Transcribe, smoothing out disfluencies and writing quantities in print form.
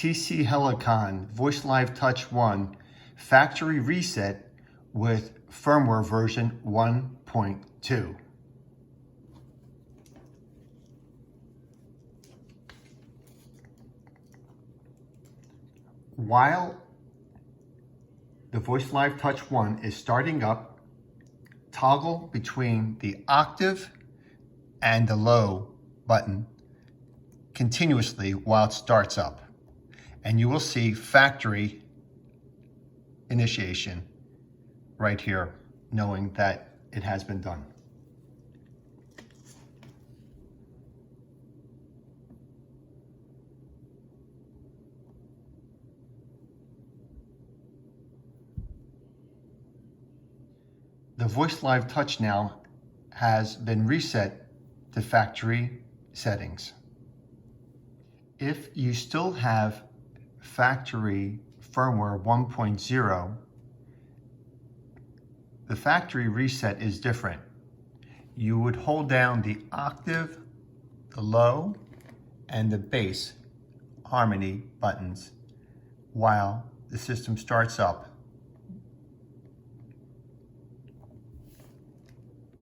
TC Helicon Voicelive Touch 1 Factory Reset with firmware version 1.2. While the Voicelive Touch 1 is starting up, toggle between the octave and the low button continuously while it starts up. And you will see factory initiation right here, knowing that it has been done. The Voicelive Touch now has been reset to factory settings. If you still have factory firmware 1.0, the factory reset is different. You would hold down the octave, the low, and the bass harmony buttons while the system starts up.